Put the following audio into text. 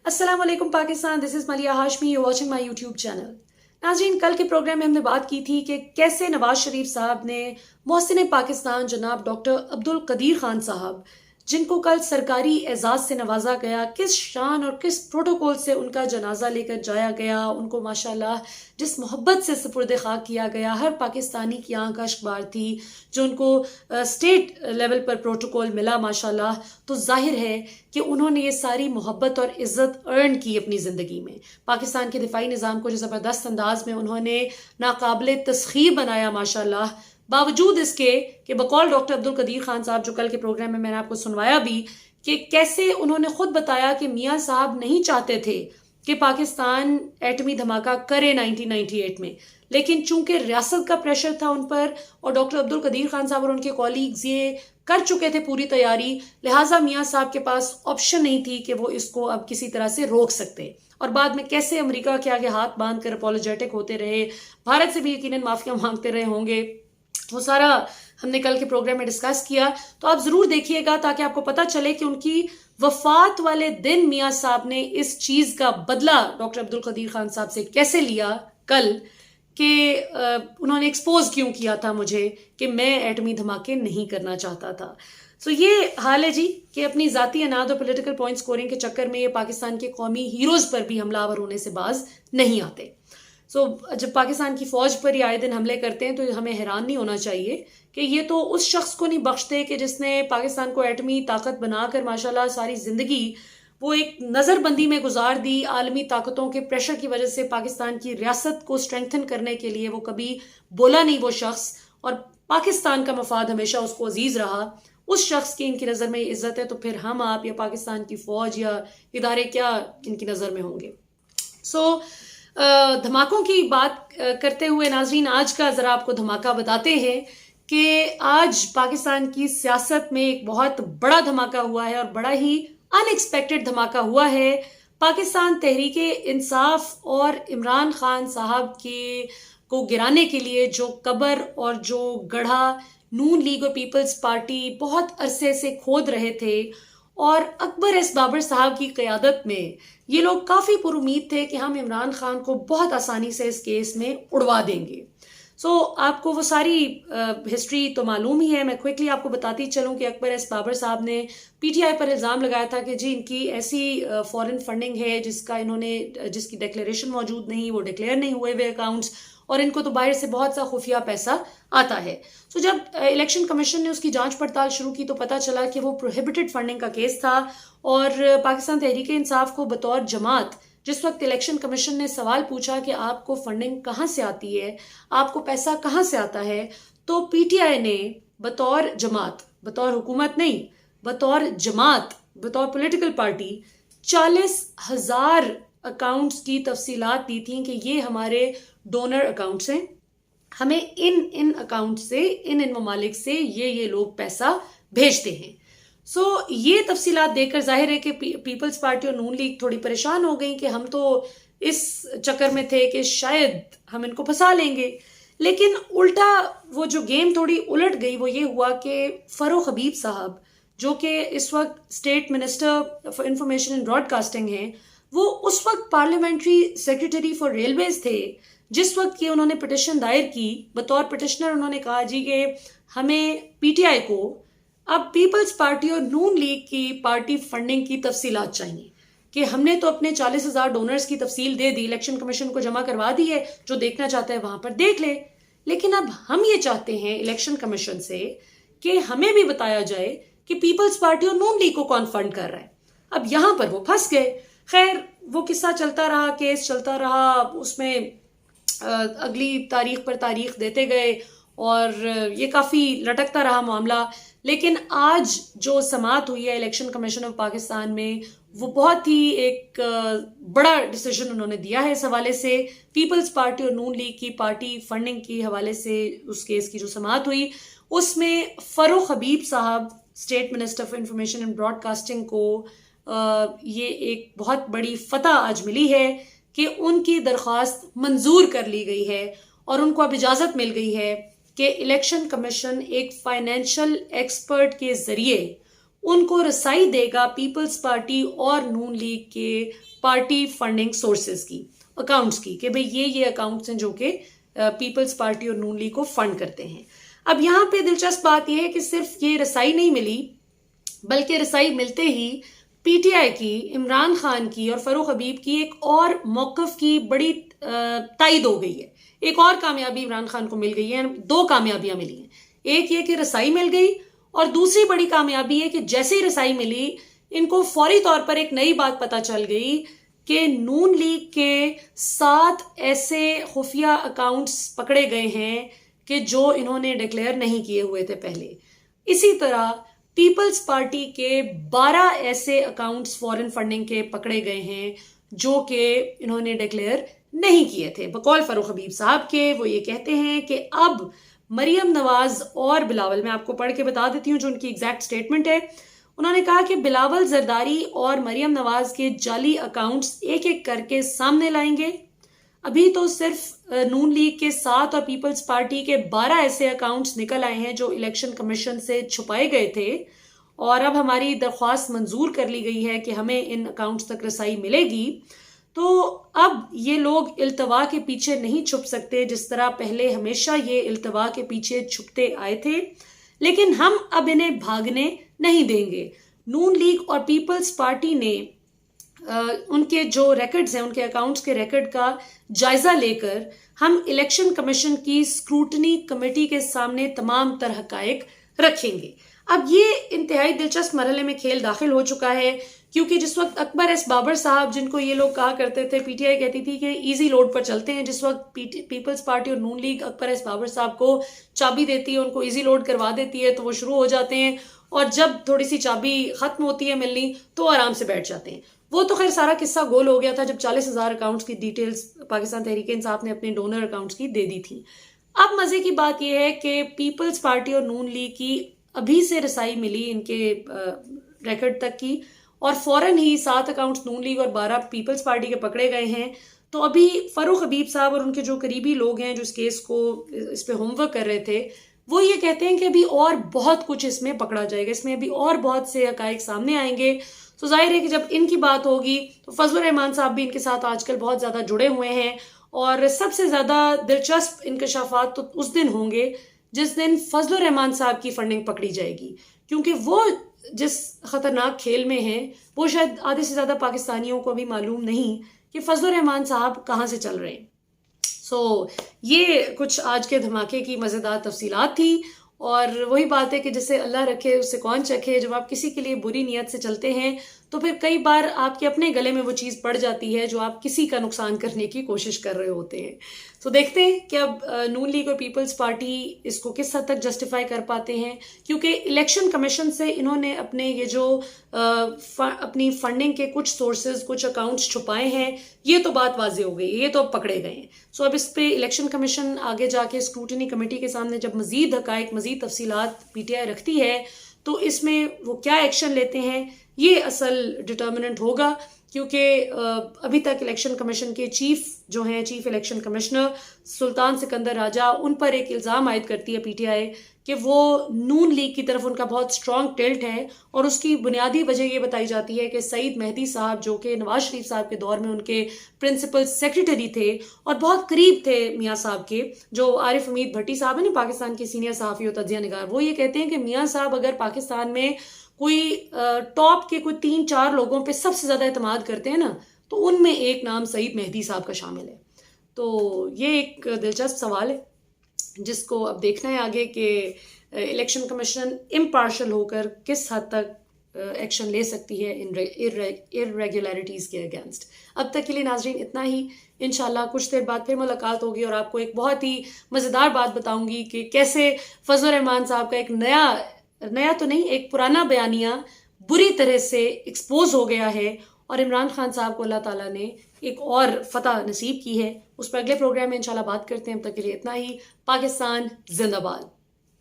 अस्सलाम वालेकुम Pakistan, this is मलिया Hashmi, you watching my YouTube channel. नाज़रीन, कल के प्रोग्राम में हमने बात की थी कि कैसे नवाज शरीफ साहब ने मोहसिन पाकिस्तान जनाब डॉक्टर अब्दुल कदीर खान साहब, जिनको कल सरकारी एजाज़ से नवाजा गया, किस शान और किस प्रोटोकॉल से उनका जनाजा लेकर जाया गया, उनको माशाल्लाह जिस मोहब्बत से सुपुर्द खाक किया गया, हर पाकिस्तानी की आंख अश्कबार थी। जो उनको स्टेट लेवल पर प्रोटोकॉल मिला माशाल्लाह, तो जाहिर है कि उन्होंने ये सारी मोहब्बत और इज़्ज़त अर्न की अपनी ज़िंदगी में। पाकिस्तान के दिफाई निज़ाम को जो ज़बरदस्त अंदाज में उन्होंने नाकाबिल तस्खीर बनाया माशाल्लाह, बावजूद इसके कि बकौल डॉक्टर अब्दुल कदीर खान साहब, जो कल के प्रोग्राम में मैंने आपको सुनवाया भी, कि कैसे उन्होंने खुद बताया कि मियाँ साहब नहीं चाहते थे कि पाकिस्तान एटमी धमाका करे 1998 में, लेकिन चूंकि रियासत का प्रेशर था उन पर और डॉक्टर अब्दुल कदीर खान साहब और उनके कॉलीग्स ये कर चुके थे पूरी तैयारी, लिहाजा मियाँ साहब के पास ऑप्शन नहीं थी कि वो इसको अब किसी तरह से रोक सकते। और बाद में कैसे अमेरिका के आगे हाथ बांध कर अपोलोजेटिक होते रहे, भारत से भी यकीनन माफिया मांगते रहे होंगे, वो सारा हमने कल के प्रोग्राम में डिस्कस किया। तो आप जरूर देखिएगा ताकि आपको पता चले कि उनकी वफात वाले दिन मियाँ साहब ने इस चीज का बदला डॉक्टर अब्दुल कदीर खान साहब से कैसे लिया कल, कि उन्होंने एक्सपोज क्यों किया था मुझे कि मैं एटमी धमाके नहीं करना चाहता था। सो ये हाल है जी कि अपनी जाती अनाद और पॉलिटिकल पॉइंट स्कोरिंग के चक्कर में ये पाकिस्तान के कौमी हीरोज पर भी हमलावर होने से बाज नहीं आते। जब पाकिस्तान की फौज पर ये आए दिन हमले करते हैं तो हमें हैरान नहीं होना चाहिए कि ये तो उस शख्स को नहीं बख्शते कि जिसने पाकिस्तान को एटमी ताकत बनाकर माशाल्लाह सारी जिंदगी वो एक नज़रबंदी में गुजार दी। आलमी ताकतों के प्रेशर की वजह से पाकिस्तान की रियासत को स्ट्रेंथन करने के लिए वो कभी बोला नहीं वो शख्स, और पाकिस्तान का मफाद हमेशा उसको अजीज रहा। उस शख्स की इनकी नज़र में इज्जत है, तो फिर हम आप या पाकिस्तान की फौज या इदारे क्या इनकी नज़र में होंगे। धमाकों की बात करते हुए नाजरीन, आज का जरा आपको धमाका बताते हैं कि आज पाकिस्तान की सियासत में एक बहुत बड़ा धमाका हुआ है और बड़ा ही अनएक्सपेक्टेड धमाका हुआ है। पाकिस्तान तहरीक इंसाफ और इमरान खान साहब के को गिराने के लिए जो कबर और जो गढ़ा नून लीग और पीपल्स पार्टी बहुत अरसे से खोद रहे थे, और अकबर एस बाबर साहब की क़यादत में ये लोग काफ़ी पुरुमीद थे कि हम इमरान खान को बहुत आसानी से इस केस में उड़वा देंगे। आपको वो सारी हिस्ट्री तो मालूम ही है, मैं क्विकली आपको बताती चलूं कि अकबर एस बाबर साहब ने पीटीआई पर इल्ज़ाम लगाया था कि जी इनकी ऐसी फॉरेन फंडिंग है जिसकी डिक्लेरेशन मौजूद नहीं, वो डिक्लेयर नहीं हुए हुए अकाउंट्स, और इनको तो बाहर से बहुत सा खुफिया पैसा आता है। जब इलेक्शन कमीशन ने उसकी जांच पड़ताल शुरू की तो पता चला कि वो प्रोहिबिटेड फंडिंग का केस था, और पाकिस्तान तहरीक इंसाफ को बतौर जमात जिस वक्त इलेक्शन कमीशन ने सवाल पूछा कि आपको फंडिंग कहाँ से आती है, आपको पैसा कहाँ से आता है, तो पीटीआई ने बतौर जमात, बतौर हुकूमत नहीं, बतौर जमात, बतौर पॉलिटिकल पार्टी 40,000 अकाउंट्स की तफसीलात दी थी कि ये हमारे डोनर अकाउंट्स हैं, हमें इन अकाउंट से इन ममालिक से ये लोग पैसा भेजते हैं। ये तफसीलात देखकर जाहिर है कि पीपल्स पार्टी और नून लीग थोड़ी परेशान हो गई कि हम तो इस चक्कर में थे कि शायद हम इनको फंसा लेंगे, लेकिन उल्टा वो जो गेम थोड़ी उलट गई वो ये हुआ कि फरूख हबीब साहब, जो कि इस वक्त state minister for information and broadcasting हैं, वो उस वक्त पार्लियामेंट्री सेक्रेटरी फॉर रेलवेज थे जिस वक्त की उन्होंने पिटिशन दायर की। बतौर पिटिशनर उन्होंने कहा जी कि हमें पीटीआई को अब पीपल्स पार्टी और नून लीग की पार्टी फंडिंग की तफसीलात चाहिए, कि हमने तो अपने 40,000 डोनर्स की तफसील दे दी, इलेक्शन कमीशन को जमा करवा दी है, जो देखना चाहता है वहां पर देख ले, लेकिन अब हम ये चाहते हैं इलेक्शन कमीशन से कि हमें भी बताया जाए कि पीपल्स पार्टी और नून लीग को कौन फंड कर रहा है। अब यहां पर वो फंस गए। खैर वो किस्सा चलता रहा, केस चलता रहा, उसमें अगली तारीख पर तारीख देते गए और ये काफ़ी लटकता रहा मामला। लेकिन आज जो समाअत हुई है इलेक्शन कमीशन ऑफ पाकिस्तान में, वो बहुत ही एक बड़ा डिसीजन उन्होंने दिया है इस हवाले से। पीपल्स पार्टी और नून लीग की पार्टी फंडिंग के हवाले से उस केस की जो समाअत हुई उसमें फरूख हबीब साहब, state minister for information and broadcasting को ये एक बहुत बड़ी फतह आज मिली है कि उनकी दरख्वास्त मंजूर कर ली गई है और उनको अब इजाज़त मिल गई है कि इलेक्शन कमीशन एक फाइनेंशियल एक्सपर्ट के जरिए उनको रसाई देगा पीपल्स पार्टी और नून लीग के पार्टी फंडिंग सोर्सेज की, अकाउंट्स की, कि भाई ये अकाउंट्स हैं जो कि पीपल्स पार्टी और नून लीग को फंड करते हैं। अब यहाँ पे दिलचस्प बात यह है कि सिर्फ ये रसाई नहीं मिली, बल्कि रसाई मिलते ही पीटीआई की, इमरान खान की और फरूख हबीब की एक और मौक़िफ़ की बड़ी तायद हो गई है। एक और कामयाबी इमरान खान को मिल गई है, दो कामयाबियां मिली हैं। एक ये कि रसाई मिल गई, और दूसरी बड़ी कामयाबी है कि जैसे ही रसाई मिली, इनको फौरी तौर पर एक नई बात पता चल गई कि नून लीग के 7 ऐसे खुफिया अकाउंट्स पकड़े गए हैं कि जो इन्होंने डिक्लेयर नहीं किए हुए थे पहले। इसी तरह पीपल्स पार्टी के 12 ऐसे अकाउंट्स फॉरेन फंडिंग के पकड़े गए हैं जो कि इन्होंने डिक्लेयर नहीं किए थे। बकौल फरूख हबीब साहब के, वो ये कहते हैं कि अब मरियम नवाज और बिलावल, मैं आपको पढ़ के बता देती हूँ जो उनकी एग्जैक्ट स्टेटमेंट है। उन्होंने कहा कि बिलावल जरदारी और मरियम नवाज के जाली अकाउंट्स एक एक करके सामने लाएंगे। अभी तो सिर्फ नून लीग के 7 और पीपल्स पार्टी के 12 ऐसे अकाउंट्स निकल आए हैं जो इलेक्शन कमीशन से छुपाए गए थे, और अब हमारी दरख्वास्त मंजूर कर ली गई है कि हमें इन अकाउंट्स तक रसाई मिलेगी। तो अब ये लोग इल्तवा के पीछे नहीं छुप सकते जिस तरह पहले हमेशा ये इल्तवा के पीछे छुपते आए थे, लेकिन हम अब इन्हें भागने नहीं देंगे। नून लीग और पीपल्स पार्टी ने उनके जो रिकॉर्ड्स हैं, उनके अकाउंट्स के रिकॉर्ड का जायजा लेकर हम इलेक्शन कमीशन की स्क्रूटनी कमेटी के सामने तमाम तरह हकायक रखेंगे। अब ये इंतहाई दिलचस्प मरहले में खेल दाखिल हो चुका है, क्योंकि जिस वक्त अकबर एस बाबर साहब, जिनको ये लोग कहा करते थे, पीटीआई कहती थी कि इजी लोड पर चलते हैं, जिस वक्त पीपल्स पार्टी और नून लीग अकबर एस बाबर साहब को चाबी देती है, उनको इजी लोड करवा देती है, तो वो शुरू हो जाते हैं, और जब थोड़ी सी चाबी खत्म होती है मिलनी तो आराम से बैठ जाते हैं। वो तो खैर सारा किस्सा गोल हो गया था जब 40,000 अकाउंट्स की डिटेल्स पाकिस्तान तहरीक इंसाफ ने अपने डोनर अकाउंट्स की दे दी थी। अब मजे की बात यह है कि पीपल्स पार्टी और नून लीग की अभी से रसाई मिली इनके रिकॉर्ड तक की, और फौरन ही 7 अकाउंट्स नून लीग और 12 पीपल्स पार्टी के पकड़े गए हैं। तो अभी फरूख हबीब साहब और उनके जो करीबी लोग हैं जो इस केस को, इस पे होमवर्क कर रहे थे, वो ये कहते हैं कि अभी और बहुत कुछ इसमें पकड़ा जाएगा, इसमें अभी और बहुत से हकायक सामने आएंगे। तो जाहिर है कि जब इनकी बात होगी तो फजलुर रहमान साहब भी इनके साथ आजकल बहुत ज़्यादा जुड़े हुए हैं, और सबसे ज़्यादा दिलचस्प इंकशाफात तो उस दिन होंगे जिस दिन फजलुर रहमान साहब की फंडिंग पकड़ी जाएगी, क्योंकि वो जिस खतरनाक खेल में हैं वो शायद आधे से ज़्यादा पाकिस्तानियों को अभी मालूम नहीं कि फजलुर रहमान साहब कहाँ से चल रहे हैं। ये कुछ आज के धमाके की मज़ेदार तफसीलात थी, और वही बात है कि जैसे अल्लाह रखे उससे कौन चखे। जब आप किसी के लिए बुरी नीयत से चलते हैं तो फिर कई बार आपके अपने गले में वो चीज़ पड़ जाती है जो आप किसी का नुकसान करने की कोशिश कर रहे होते हैं। तो देखते हैं कि अब नून लीग और पीपल्स पार्टी इसको किस हद तक जस्टिफाई कर पाते हैं, क्योंकि इलेक्शन कमीशन से इन्होंने अपने ये जो अपनी फंडिंग के कुछ सोर्सेज, कुछ अकाउंट्स छुपाए हैं, ये तो बात वाजे हो गई, ये तो अब पकड़े गए हैं। सो अब इस पे इलेक्शन कमीशन आगे जाके स्क्रूटनी कमेटी के सामने जब मजीद हकायक, मजीद तफसीलात पीटीआई रखती है, तो इसमें वो क्या एक्शन लेते हैं ये असल डिटर्मिनेंट होगा, क्योंकि अभी तक इलेक्शन कमीशन के चीफ जो हैं, चीफ इलेक्शन कमिश्नर सुल्तान सिकंदर राजा, उन पर एक इल्ज़ाम आयद करती है पीटीआई कि वो नून लीग की तरफ उनका बहुत स्ट्रॉन्ग टिल्ट है, और उसकी बुनियादी वजह ये बताई जाती है कि सईद मेहदी साहब, जो कि नवाज शरीफ साहब के दौर में उनके प्रिंसिपल सेक्रेटरी थे और बहुत करीब थे मियाँ साहब के, जो आरिफ हमीद भट्टी साहब है ना, पाकिस्तान के सीनियर सहाफ़ी और तज्ज़िया निगार, वो ये कहते हैं कि मियाँ साहब अगर पाकिस्तान में कोई टॉप के कोई 3-4 लोगों पे सबसे ज़्यादा एतमाद करते हैं ना, तो उनमें एक नाम सईद मेहदी साहब का शामिल है। तो ये एक दिलचस्प सवाल है जिसको अब देखना है आगे कि इलेक्शन कमीशन इम्पार्शल होकर किस हद तक एक्शन ले सकती है इन इर्रेगुलरिटीज़ के अगेंस्ट। अब तक के लिए नाजरीन इतना ही। इंशाल्लाह कुछ देर बाद फिर मुलाकात होगी और आपको एक बहुत ही मज़ेदार बात बताऊंगी कि कैसे फजलुर रहमान साहब का एक नया तो नहीं, एक पुराना बयानिया बुरी तरह से एक्सपोज हो गया है, और इमरान खान साहब को अल्लाह ताला ने एक और फतह नसीब की है। उस पर अगले प्रोग्राम में इंशाल्लाह बात करते हैं। अब तक के लिए इतना ही। पाकिस्तान जिंदाबाद।